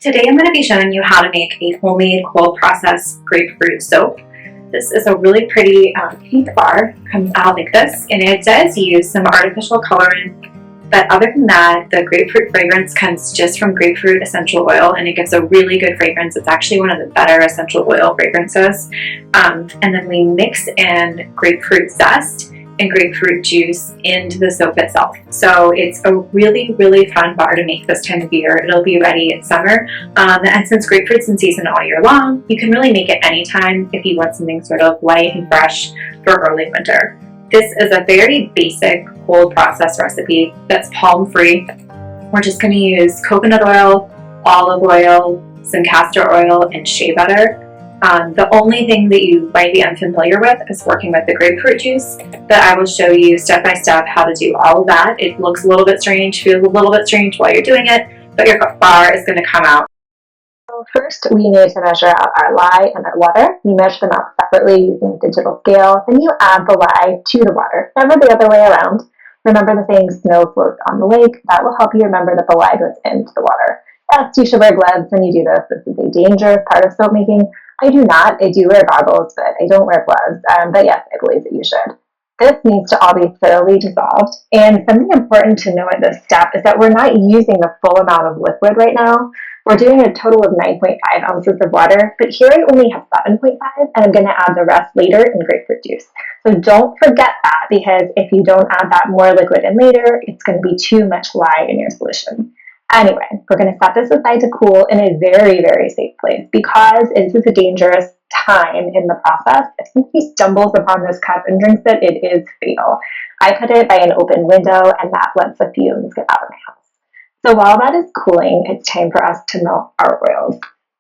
Today I'm going to be showing you how to make a homemade cold process grapefruit soap. This is a really pretty pink bar, comes out like this, and it does use some artificial colorant, but other than that, the grapefruit fragrance comes just from grapefruit essential oil, and it gives a really good fragrance. It's actually one of the better essential oil fragrances. And then we mix in grapefruit zest and grapefruit juice into the soap itself. So it's a really, really fun bar to make this time of year. It'll be ready in summer. And since grapefruit's in season all year long, you can really make it anytime if you want something sort of light and fresh for early winter. This is a very basic cold process recipe that's palm-free. We're just going to use coconut oil, olive oil, some castor oil, and shea butter. The only thing that you might be unfamiliar with is working with the grapefruit juice, but I will show you step by step how to do all of that. It looks a little bit strange, feels a little bit strange while you're doing it, but your bar is going to come out. So first, we need to measure out our lye and our water. You measure them out separately using a digital scale. Then you add the lye to the water, never the other way around. Remember the saying, snow floats on the lake. That will help you remember that the lye goes into the water. Yes, you should wear gloves when you do this. This is a dangerous part of soap making. I do not. I do wear goggles, but I don't wear gloves. But yes, I believe that you should. This needs to all be thoroughly dissolved. And something important to know at this step is that we're not using the full amount of liquid right now. We're doing a total of 9.5 ounces of water, but here I only have 7.5, and I'm going to add the rest later in grapefruit juice. So don't forget that, because if you don't add that more liquid in later, it's going to be too much lye in your solution. Anyway, we're going to set this aside to cool in a very, very safe place, because this is a dangerous time in the process. If somebody stumbles upon this cup and drinks it, it is fatal. I put it by an open window, and that lets the fumes get out of my house. So while that is cooling, it's time for us to melt our oils.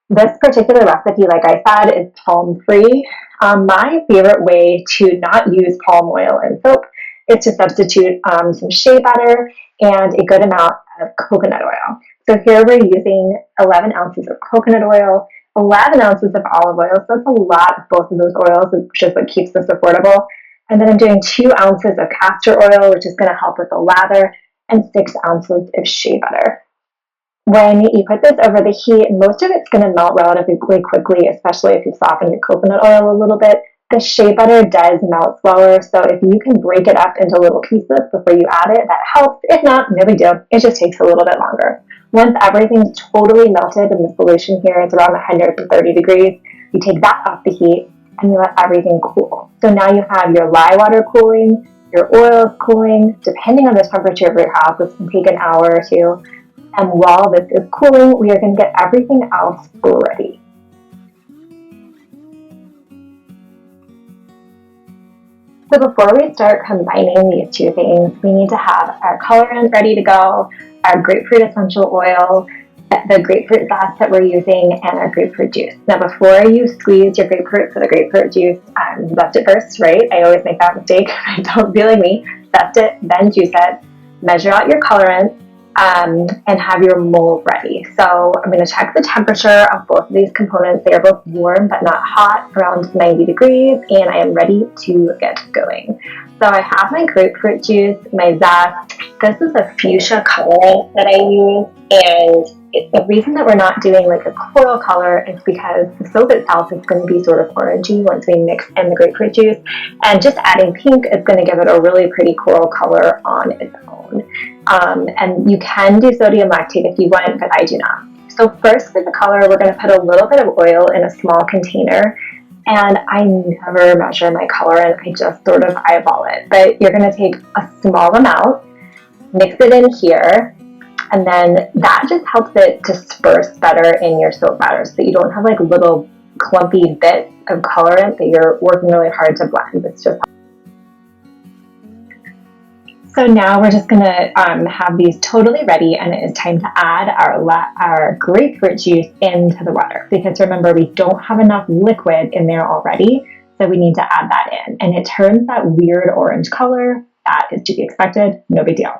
This particular recipe, like I said, is palm-free. My favorite way to not use palm oil in soap is to substitute some shea butter and a good amount of coconut oil. So here we're using 11 ounces of coconut oil, 11 ounces of olive oil. So that's a lot of both of those oils, which is what keeps this affordable. And then I'm doing 2 ounces of castor oil, which is going to help with the lather, and 6 ounces of shea butter. When you put this over the heat, most of it's going to melt relatively quickly, especially if you soften your coconut oil a little bit. The shea butter does melt slower, so if you can break it up into little pieces before you add it, that helps. If not, no big deal. It just takes a little bit longer. Once everything's totally melted in the solution here, it's around 130 degrees, you take that off the heat and you let everything cool. So now you have your lye water cooling, your oil is cooling. Depending on the temperature of your house, this can take an hour or two. And while this is cooling, we are going to get everything else ready. So before we start combining these two things, we need to have our colorant ready to go, our grapefruit essential oil, the grapefruit zest that we're using, and our grapefruit juice. Now, before you squeeze your grapefruit for the grapefruit juice, zest it first, right? I always make that mistake. Don't be like me. Zest it, then juice it. Measure out your colorant, and have your mold ready. So I'm going to check the temperature of both of these components. They are both warm but not hot, around 90 degrees, and I am ready to get going. So I have my grapefruit juice, my zest. This is a fuchsia colorant that I use, and the reason that we're not doing like a coral color is because the soap itself is going to be sort of orangey once we mix in the grapefruit juice, and just adding pink is going to give it a really pretty coral color on its own. And you can do sodium lactate if you want, but I do not. So first for the color, we're going to put a little bit of oil in a small container, and I never measure my colorant, I just sort of eyeball it. But you're going to take a small amount, mix it in here, and then that just helps it disperse better in your soap batter so that you don't have like little clumpy bits of colorant that you're working really hard to blend. It's just So now we're just going to have these totally ready, and it is time to add our grapefruit juice into the water, because remember, we don't have enough liquid in there already, so we need to add that in. And it turns that weird orange color. That is to be expected, no big deal.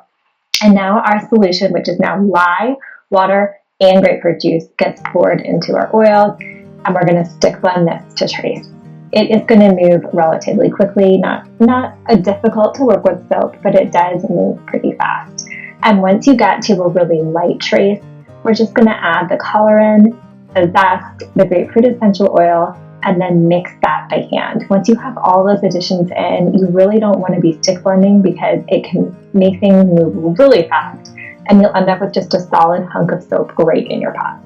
And now our solution, which is now lye, water, and grapefruit juice, gets poured into our oils, and we're going to stick blend this to trace. It is going to move relatively quickly, not a difficult to work with soap, but it does move pretty fast. And once you get to a really light trace, We're just going to add the colorant, the zest, the grapefruit essential oil, and then mix that by hand. Once you have all those additions in, you really don't want to be stick blending because it can make things move really fast, and you'll end up with just a solid hunk of soap right in your pot.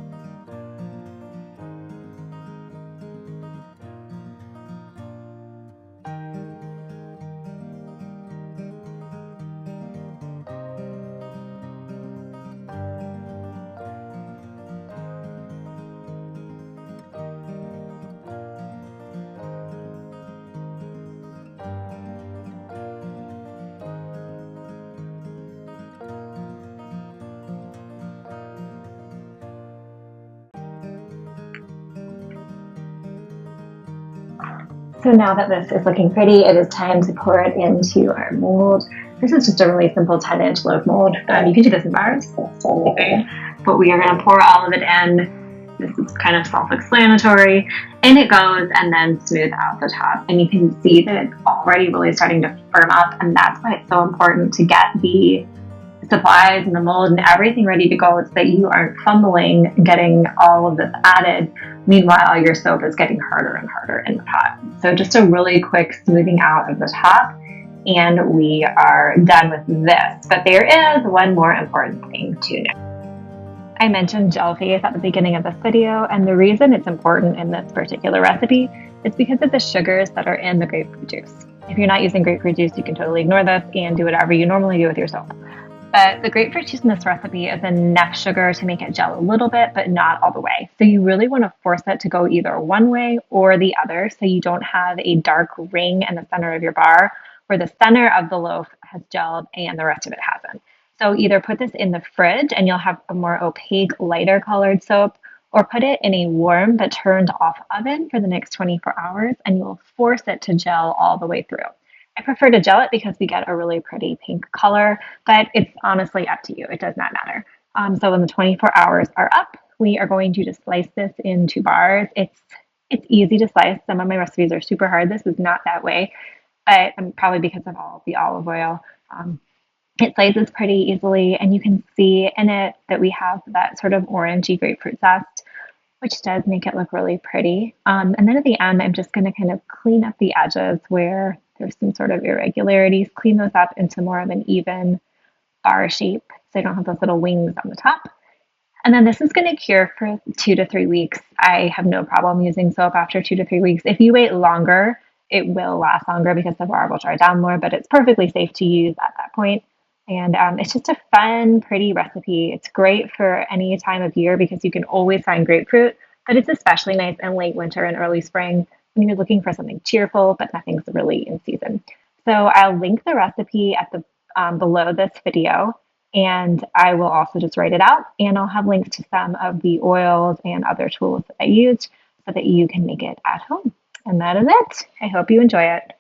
So now that this is looking pretty, it is time to pour it into our mold. This is just a really simple 10-inch loaf mold. You can do this in bars, but we are going to pour all of it in. This is kind of self-explanatory. In it goes, and then smooth out the top. And you can see that it's already really starting to firm up, and that's why it's so important to get the supplies and the mold and everything ready to go so that you aren't fumbling getting all of this added. Meanwhile, your soap is getting harder and harder in the pot. So just a really quick smoothing out of the top, and we are done with this. But there is one more important thing to know. I mentioned gel phase at the beginning of this video, and the reason it's important in this particular recipe is because of the sugars that are in the grapefruit juice. If you're not using grapefruit juice, you can totally ignore this and do whatever you normally do with your soap. But the grapefruit juice in this recipe is enough sugar to make it gel a little bit, but not all the way. So you really want to force it to go either one way or the other, so you don't have a dark ring in the center of your bar where the center of the loaf has gelled and the rest of it hasn't. So either put this in the fridge and you'll have a more opaque, lighter colored soap, or put it in a warm but turned off oven for the next 24 hours and you'll force it to gel all the way through. I prefer to gel it because we get a really pretty pink color, but it's honestly up to you. It does not matter. So when the 24 hours are up, we are going to just slice this into bars. It's easy to slice. Some of my recipes are super hard. This is not that way, but probably because of all of the olive oil. It slices pretty easily, and you can see in it that we have that sort of orangey grapefruit zest, which does make it look really pretty. And then at the end, I'm just going to kind of clean up the edges where there's some sort of irregularities, clean those up into more of an even bar shape so I don't have those little wings on the top. And then this is going to cure for 2 to 3 weeks. I have no problem using soap after 2 to 3 weeks. If you wait longer, it will last longer because the bar will dry down more, but it's perfectly safe to use at that point. And it's just a fun, pretty recipe. It's great for any time of year because you can always find grapefruit, but it's especially nice in late winter and early spring when you're looking for something cheerful, but nothing's really in season. So I'll link the recipe at the below this video, and I will also just write it out, and I'll have links to some of the oils and other tools that I used so that you can make it at home. And that is it. I hope you enjoy it.